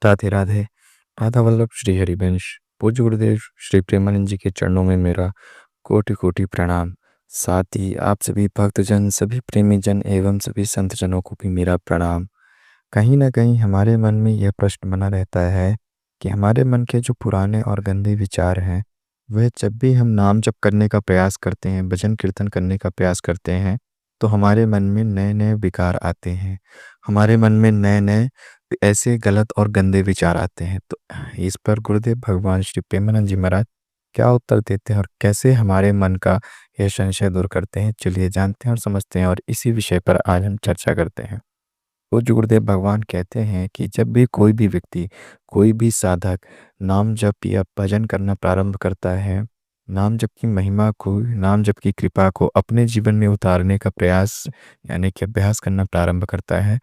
राधे राधे। राधा वल्लभ श्री हरिवंश। पूज्य गुरुदेव श्री प्रेमानंद जी के चरणों में मेरा कोटि कोटि प्रणाम। साथ ही आप सभी भक्तजन, सभी प्रेमी जन एवं सभी संत जनों को भी मेरा प्रणाम। कहीं ना कहीं हमारे मन में यह प्रश्न बना रहता है कि हमारे मन के जो पुराने और गंदे विचार हैं, वह जब भी हम नाम जप करने का प्रयास करते हैं, भजन कीर्तन करने का प्रयास करते हैं, तो हमारे मन में नए नए विकार आते हैं। हमारे मन में नए नए ऐसे गलत और गंदे विचार आते हैं। तो इस पर गुरुदेव भगवान श्री प्रेमानंद जी महाराज क्या उत्तर देते हैं और कैसे हमारे मन का यह संशय दूर करते हैं, चलिए जानते हैं और समझते हैं। और इसी विषय पर आज हम चर्चा करते हैं। पूज्य गुरुदेव भगवान कहते हैं कि जब भी कोई भी व्यक्ति, कोई भी साधक नाम जप या भजन करना प्रारंभ करता है, नाम जप की महिमा को, नाम जप की कृपा को अपने जीवन में उतारने का प्रयास यानी कि अभ्यास करना प्रारंभ करता है,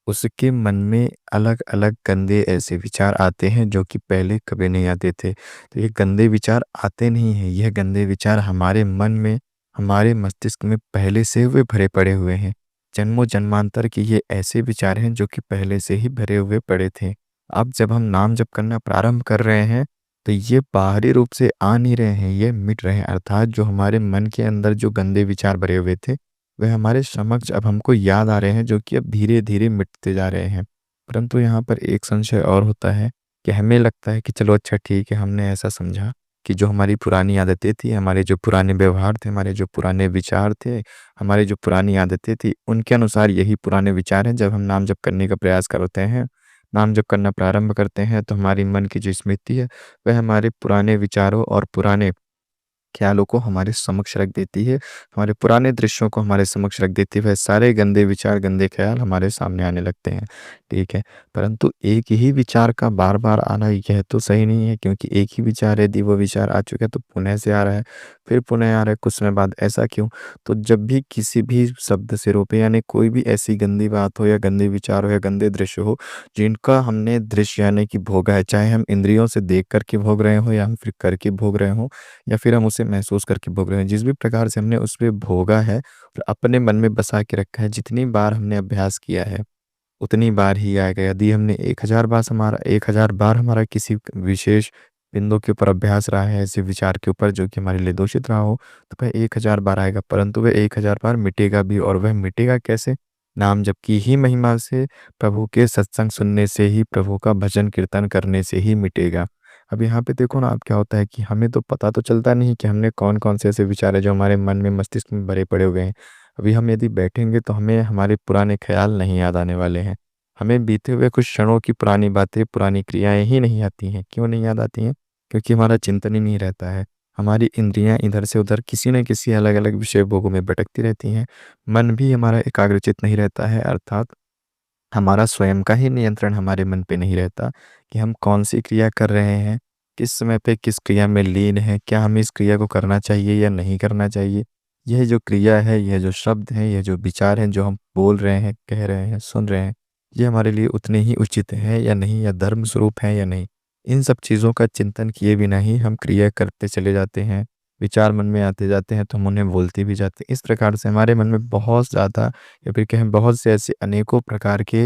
उसके मन में अलग अलग गंदे ऐसे विचार आते हैं जो कि पहले कभी नहीं आते थे। तो ये गंदे विचार आते नहीं हैं, यह गंदे विचार हमारे मन में, हमारे मस्तिष्क में पहले से वे भरे पड़े हुए हैं। जन्मों जन्मांतर के ये ऐसे विचार हैं जो कि पहले से ही भरे हुए पड़े थे। अब जब हम नाम जप करना प्रारंभ कर रहे हैं, तो ये बाहरी रूप से आ नहीं रहे हैं, ये मिट रहे हैं। अर्थात जो हमारे मन के अंदर जो गंदे विचार भरे हुए थे, वह हमारे समक्ष अब हमको याद आ रहे हैं, जो कि अब धीरे धीरे मिटते जा रहे हैं। परंतु यहाँ पर एक संशय और होता है कि हमें लगता है कि चलो अच्छा ठीक है, हमने ऐसा समझा कि जो हमारी पुरानी आदतें थी, हमारे जो पुराने व्यवहार थे, हमारे जो पुराने विचार थे, हमारी जो पुरानी आदतें थी, उनके अनुसार यही पुराने विचार हैं। जब हम नाम जप करने का प्रयास करते हैं, नाम जप करना प्रारंभ करते हैं, तो हमारी मन की जो स्मृति है, वह हमारे पुराने विचारों और पुराने ख्यालों को हमारे समक्ष रख देती है, हमारे पुराने दृश्यों को हमारे समक्ष रख देती है। वह सारे गंदे विचार, गंदे ख्याल हमारे सामने आने लगते हैं। ठीक है, परंतु एक ही विचार का बार बार आना यह तो सही नहीं है, क्योंकि एक ही विचार यदि वो विचार आ चुका है तो पुनः से आ रहा है, फिर पुनः आ रहा है कुछ समय बाद। ऐसा क्यों? तो जब भी किसी भी शब्द से रोपे, यानी कोई भी ऐसी गंदी बात हो या गंदे विचार हो या गंदे दृश्य हो, जिनका हमने दृश्य यानी कि भोगा है, चाहे हम इंद्रियों से देख करके भोग रहे हो या हम फिर करके भोग रहे हो या फिर हम उसे महसूस करके भोग रहे हैं, जिस भी प्रकार से हमने उस पे भोगा है और अपने मन में बसा के रखा है, जितनी बार हमने अभ्यास किया है उतनी बार ही आएगा। यदि हमने 1000 बार हमारा किसी विशेष बिंदु के ऊपर अभ्यास रहा है, ऐसे विचार के ऊपर जो कि हमारे लिए दूषित रहा हो, तो वह 1000 बार आएगा। परंतु वह 1000 बार मिटेगा भी, और वह मिटेगा कैसे? नाम जप की ही महिमा से, प्रभु के सत्संग सुनने से ही, प्रभु का भजन कीर्तन करने से ही मिटेगा। अब यहाँ पे देखो ना, आप क्या होता है कि हमें तो पता तो चलता नहीं कि हमने कौन कौन से ऐसे विचार है जो हमारे मन में, मस्तिष्क में भरे पड़े हुए हैं। अभी हम यदि बैठेंगे तो हमें हमारे पुराने ख्याल नहीं याद आने वाले हैं। हमें बीते हुए कुछ क्षणों की पुरानी बातें, पुरानी क्रियाएं ही नहीं आती हैं। क्यों नहीं याद आती हैं? क्योंकि हमारा चिंतन ही नहीं रहता है। हमारी इंद्रियां इधर से उधर किसी न किसी अलग अलग विषय भोगों में भटकती रहती हैं। मन भी हमारा एकाग्रचित नहीं रहता है, अर्थात हमारा स्वयं का ही नियंत्रण हमारे मन पे नहीं रहता कि हम कौन सी क्रिया कर रहे हैं, किस समय पे किस क्रिया में लीन है, क्या हमें इस क्रिया को करना चाहिए या नहीं करना चाहिए। यह जो क्रिया है, यह जो शब्द हैं, यह जो विचार हैं, जो हम बोल रहे हैं, कह रहे हैं, सुन रहे हैं, ये हमारे लिए उतने ही उचित हैं या नहीं, या धर्म स्वरूप हैं या नहीं। इन सब चीज़ों का चिंतन किए बिना ही हम क्रिया करते चले जाते हैं। विचार मन में आते जाते हैं तो हम उन्हें बोलते भी जाते हैं। इस प्रकार से हमारे मन में बहुत ज़्यादा, या फिर कहें बहुत से ऐसे अनेकों प्रकार के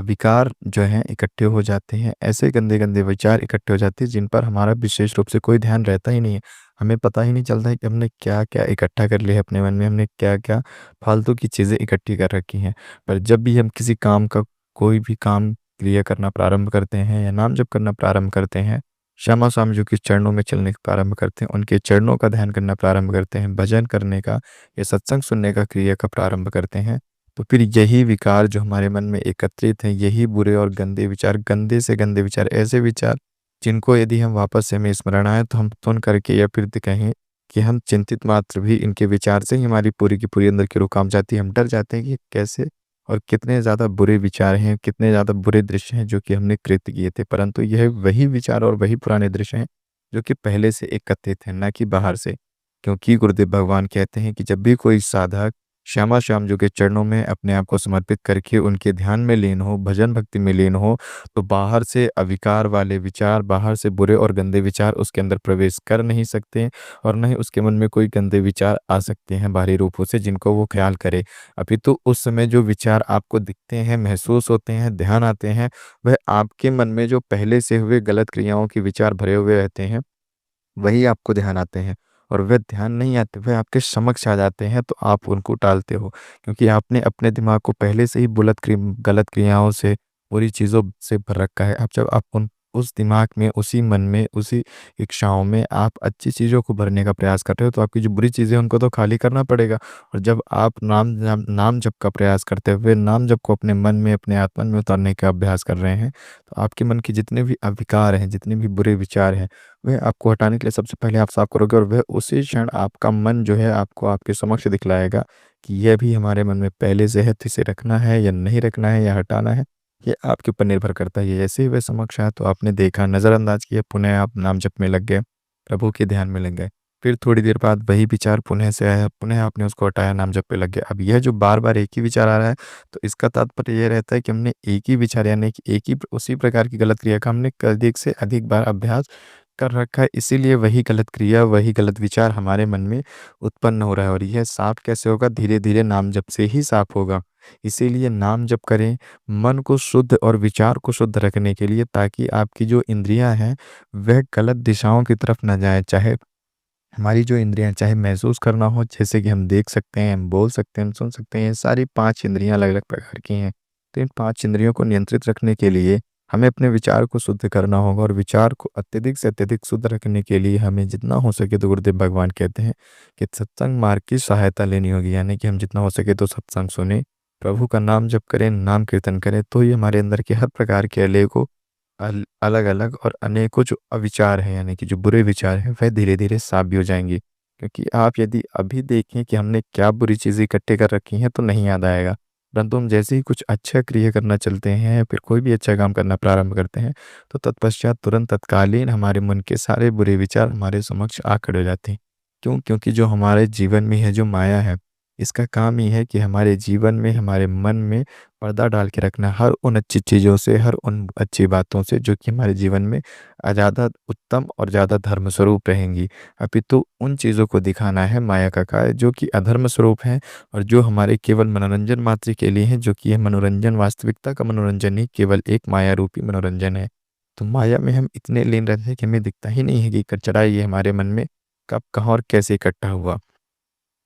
विकार जो हैं इकट्ठे हो जाते हैं। ऐसे गंदे गंदे विचार इकट्ठे हो जाते हैं जिन पर हमारा विशेष रूप से कोई ध्यान रहता ही नहीं है। हमें पता ही नहीं चलता है कि हमने क्या क्या इकट्ठा कर लिया है अपने मन में, हमने क्या क्या फालतू की चीज़ें इकट्ठी कर रखी हैं। पर जब भी हम किसी काम का, कोई भी काम क्रिया करना प्रारंभ करते हैं या नाम जप करना प्रारंभ करते हैं, श्यामा स्वामी जी के चरणों में चलने का प्रारंभ करते हैं, उनके चरणों का ध्यान करना प्रारंभ करते हैं, भजन करने का या सत्संग सुनने का क्रिया का प्रारंभ करते हैं, तो फिर यही विकार जो हमारे मन में एकत्रित हैं, यही बुरे और गंदे विचार, गंदे से गंदे विचार, ऐसे विचार जिनको यदि हम वापस से हमें स्मरण आए तो हम सुन करके या फिर कहें कि हम चिंतित मात्र भी इनके विचार से ही हमारी पूरी की पूरी अंदर की रूह कांप जाती है। हम डर जाते हैं कि कैसे और कितने ज़्यादा बुरे विचार हैं, कितने ज़्यादा बुरे दृश्य हैं जो कि हमने कृत्य किए थे। परंतु यह वही विचार और वही पुराने दृश्य हैं जो कि पहले से एकत्रित हैं, ना कि बाहर से। क्योंकि गुरुदेव भगवान कहते हैं कि जब भी कोई साधक श्यामा श्याम जी के चरणों में अपने आप को समर्पित करके उनके ध्यान में लीन हो, भजन भक्ति में लीन हो, तो बाहर से अविकार वाले विचार, बाहर से बुरे और गंदे विचार उसके अंदर प्रवेश कर नहीं सकते और न ही उसके मन में कोई गंदे विचार आ सकते हैं बाहरी रूपों से जिनको वो ख्याल करे। अपितु उस समय जो विचार आपको दिखते हैं, महसूस होते हैं, ध्यान आते हैं, वह आपके मन में जो पहले से हुए गलत क्रियाओं के विचार भरे हुए रहते हैं, वही आपको ध्यान आते हैं। और वह ध्यान नहीं आते, वह आपके समक्ष आ जाते हैं, तो आप उनको टालते हो, क्योंकि आपने अपने दिमाग को पहले से ही गलत क्रियाओं से, बुरी चीज़ों से भर रखा है। अब जब आप उन उस दिमाग में, उसी मन में, उसी इच्छाओं में आप अच्छी चीज़ों को भरने का प्रयास कर रहे हो, तो आपकी जो बुरी चीज़ें हैं उनको तो खाली करना पड़ेगा। और जब आप नाम जप का प्रयास करते हुए नाम जप को अपने मन में, अपने आत्मन में उतारने का अभ्यास कर रहे हैं, तो आपके मन के जितने भी अविकार हैं, जितने भी बुरे विचार हैं, वह आपको हटाने के लिए सबसे पहले आप साफ करोगे, और वह उसी क्षण आपका मन जो है आपको आपके समक्ष दिखलाएगा कि यह भी हमारे मन में पहले से है, तो इसे रखना है या नहीं रखना है या हटाना है, ये आपके ऊपर निर्भर करता है। ये जैसे ही वह समक्ष आया तो आपने देखा, नज़रअंदाज किया, पुनः आप नाम जप में लग गए, प्रभु के ध्यान में लग गए। फिर थोड़ी देर बाद वही विचार पुनः से आया, पुनः आपने उसको हटाया, नाम जप पे लग गए। अब यह जो बार-बार एक ही विचार आ रहा है, तो इसका तात्पर्य ये रहता है कि हमने एक ही विचार, यानी कि एक ही उसी प्रकार की गलत क्रिया का हमने अधिक से अधिक बार अभ्यास कर रखा है, इसीलिए वही गलत क्रिया, वही गलत विचार हमारे मन में उत्पन्न हो रहा है। और यह साफ कैसे होगा? धीरे-धीरे नाम जप से ही साफ होगा। इसीलिए नाम जप करें, मन को शुद्ध और विचार को शुद्ध रखने के लिए, ताकि आपकी जो इंद्रियाँ हैं, वह गलत दिशाओं की तरफ ना जाएँ। चाहे हमारी जो इंद्रियाँ, चाहे महसूस करना हो, जैसे कि हम देख सकते हैं, हम बोल सकते हैं, हम सुन सकते हैं, ये सारी 5 इंद्रियाँ अलग-अलग प्रकार की हैं। तो इन 5 इंद्रियों को नियंत्रित रखने के लिए हमें अपने विचार को शुद्ध करना होगा, और विचार को अत्यधिक से अत्यधिक शुद्ध रखने के लिए हमें जितना हो सके, तो गुरुदेव भगवान कहते हैं कि सत्संग मार्ग की सहायता लेनी होगी, यानी कि हम जितना हो सके तो सत्संग सुनें, प्रभु का नाम जप करें, नाम कीर्तन करें, तो ही हमारे अंदर के हर प्रकार के अलग-अलग और अनेकों जो अविचार हैं, यानी कि जो बुरे विचार हैं, वह धीरे-धीरे साफ़ भी हो जाएँगे। क्योंकि आप यदि अभी देखें कि हमने क्या बुरी चीज़ें इकट्ठे कर रखी हैं, तो नहीं याद आएगा। परंतु हम जैसे ही कुछ अच्छा क्रिया करना चलते हैं, या फिर कोई भी अच्छा काम करना प्रारंभ करते हैं, तो तत्पश्चात तुरंत तत्कालीन हमारे मन के सारे बुरे विचार हमारे समक्ष आ खड़े हो जाते हैं। क्यों? क्योंकि जो हमारे जीवन में है, जो माया है, इसका काम ही है कि हमारे जीवन में, हमारे मन में पर्दा डाल के रखना, हर उन अच्छी चीज़ों से, हर उन अच्छी बातों से जो कि हमारे जीवन में ज़्यादा उत्तम और ज़्यादा धर्म स्वरूप रहेंगी। अपितु उन चीज़ों को दिखाना है माया का कार्य, जो कि अधर्म स्वरूप हैं और जो हमारे केवल मनोरंजन मात्र के लिए हैं, जो कि यह मनोरंजन वास्तविकता का मनोरंजन नहीं, केवल एक माया रूपी मनोरंजन है। तो माया में हम इतने लीन रहते हैं कि हमें दिखता ही नहीं है कि कचरा ये हमारे मन में कब, कहाँ और कैसे इकट्ठा हुआ।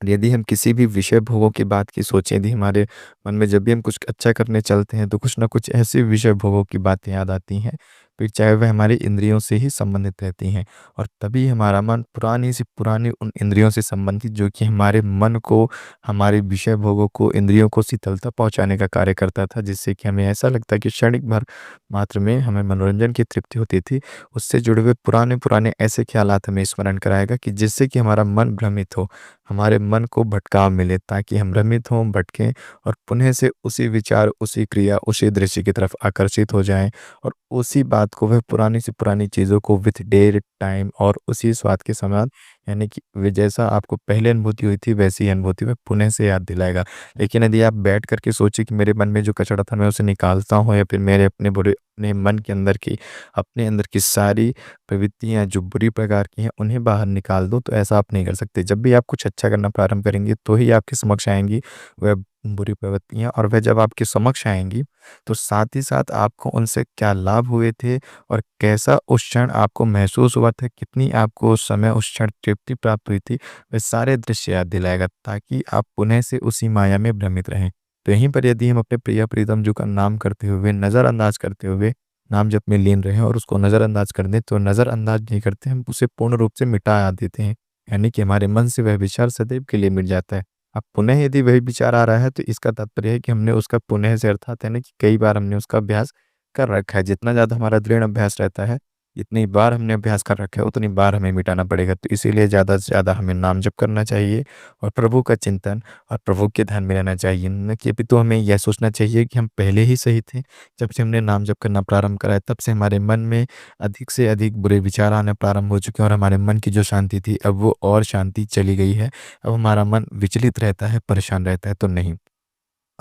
और यदि हम किसी भी विषय भोगों की बात की सोचें, यदि हमारे मन में जब भी हम कुछ अच्छा करने चलते हैं, तो कुछ ना कुछ ऐसे विषय भोगों की बातें याद आती हैं, फिर चाहे वह हमारी इंद्रियों से ही संबंधित रहती हैं। और तभी हमारा मन पुरानी से पुरानी उन इंद्रियों से संबंधित, जो कि हमारे मन को, हमारे विषय भोगों को, इंद्रियों को शीतलता पहुँचाने का कार्य करता था, जिससे कि हमें ऐसा लगता है कि क्षणिक भर मात्र में हमें मनोरंजन की तृप्ति होती थी। उससे जुड़े हुए पुराने-पुराने ऐसे ख़्यालात हमें स्मरण कराएगा कि जिससे कि हमारा मन भ्रमित हो, हमारे मन को भटकाव मिले, ताकि हम भ्रमित हों, भटकें और पुनः से उसी विचार, उसी क्रिया, उसी दृश्य की तरफ आकर्षित हो जाएँ, और उसी बात को, वह पुरानी से पुरानी चीज़ों को विथ डेट, टाइम और उसी स्वाद के समान, यानी कि वे जैसा आपको पहले अनुभूति हुई थी, वैसी अनुभूति वह पुनः से याद दिलाएगा। लेकिन यदि आप बैठ कर के सोचिए कि मेरे मन में जो कचरा था मैं उसे निकालता हूँ, या फिर मेरे अपने मन के अंदर की, अपने अंदर की सारी प्रवृत्तियाँ जो बुरी प्रकार की हैं, उन्हें बाहर निकाल दो, तो ऐसा आप नहीं कर सकते। जब भी आप कुछ अच्छा करना प्रारंभ करेंगे, तो ही आपके समक्ष आएँगी वह बुरी प्रवृत्तियाँ, और वह जब आपके समक्ष आएँगी, तो साथ ही साथ आपको उनसे क्या लाभ हुए थे और कैसा उस क्षण आपको महसूस हुआ था, कितनी आपको उस समय, उस क्षण तृप्ति प्राप्त हुई थी, वह सारे दृश्य याद दिलाएगा, ताकि आप पुनः से उसी माया में भ्रमित रहें। तो यहीं पर यदि हम अपने प्रिय प्रीतम जी का नाम करते हुए, नज़रअंदाज करते हुए नाम जप में लीन रहें, और उसको नज़रअंदाज कर दें, तो नज़रअंदाज नहीं करते, हम उसे पूर्ण रूप से मिटा देते हैं। यानी कि हमारे मन से वह विचार सदैव के लिए मिट जाता है। अब पुनः यदि वही विचार आ रहा है, तो इसका तात्पर्य है कि हमने उसका पुनः से, अर्थात है ना कि कई बार हमने उसका अभ्यास कर रखा है। जितना ज़्यादा हमारा दृढ़ अभ्यास रहता है, जितनी बार हमने अभ्यास कर रखा है उतनी बार हमें मिटाना पड़ेगा। तो इसीलिए ज़्यादा से ज़्यादा हमें नाम जप करना चाहिए और प्रभु का चिंतन और प्रभु के ध्यान में रहना चाहिए। न कि अभी तो हमें यह सोचना चाहिए कि हम पहले ही सही थे। जब से हमने नाम जप करना प्रारंभ करा है तब से हमारे मन में अधिक से अधिक बुरे विचार आने प्रारंभ हो चुके हैं और हमारे मन की जो शांति थी अब वो और शांति चली गई है। अब हमारा मन विचलित रहता है, परेशान रहता है, तो नहीं।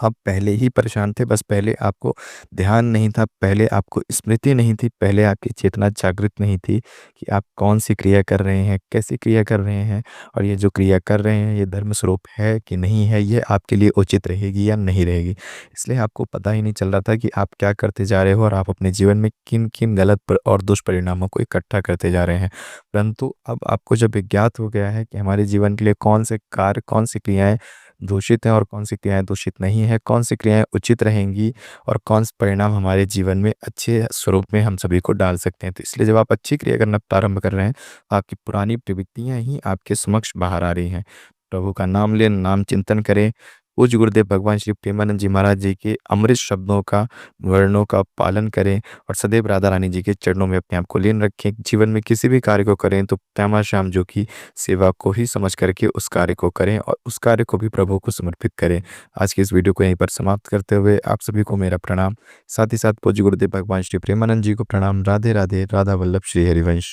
आप पहले ही परेशान थे, बस पहले आपको ध्यान नहीं था, पहले आपको स्मृति नहीं थी, पहले आपकी चेतना जागृत नहीं थी कि आप कौन-सी क्रिया कर रहे हैं, कैसी क्रिया कर रहे हैं और ये जो क्रिया कर रहे हैं, ये धर्म स्वरूप है कि नहीं है, ये आपके लिए उचित रहेगी या नहीं रहेगी। इसलिए आपको पता ही नहीं चल रहा था कि आप क्या करते जा रहे हो और आप अपने जीवन में किन-किन गलत और दुष्परिणामों को इकट्ठा करते जा रहे हैं। परंतु अब आपको जब ज्ञात हो गया है कि हमारे जीवन के लिए कौन से कार्य, कौन सी क्रियाएँ दूषित हैं और कौन सी क्रियाएँ दूषित नहीं हैं, कौन सी क्रियाएँ उचित रहेंगी और कौन से परिणाम हमारे जीवन में अच्छे स्वरूप में हम सभी को डाल सकते हैं। तो इसलिए जब आप अच्छी क्रिया करना प्रारंभ कर रहे हैं, आपकी पुरानी प्रवृत्तियाँ ही आपके समक्ष बाहर आ रही हैं। प्रभु का नाम लें, नाम चिंतन करें, पूज्य गुरुदेव भगवान श्री प्रेमानंद जी महाराज जी के अमृत शब्दों का, वर्णों का पालन करें और सदैव राधा रानी जी के चरणों में अपने आप को लीन रखें। जीवन में किसी भी कार्य को करें तो श्यामा-श्याम जो कि सेवा को ही समझ करके उस कार्य को करें और उस कार्य को भी प्रभु को समर्पित करें। आज की इस वीडियो को यहीं पर समाप्त करते हुए आप सभी को मेरा प्रणाम। साथ ही साथ पूज्य गुरुदेव भगवान श्री प्रेमानंद जी को प्रणाम। राधे राधे, राधा वल्लभ श्री हरिवंश।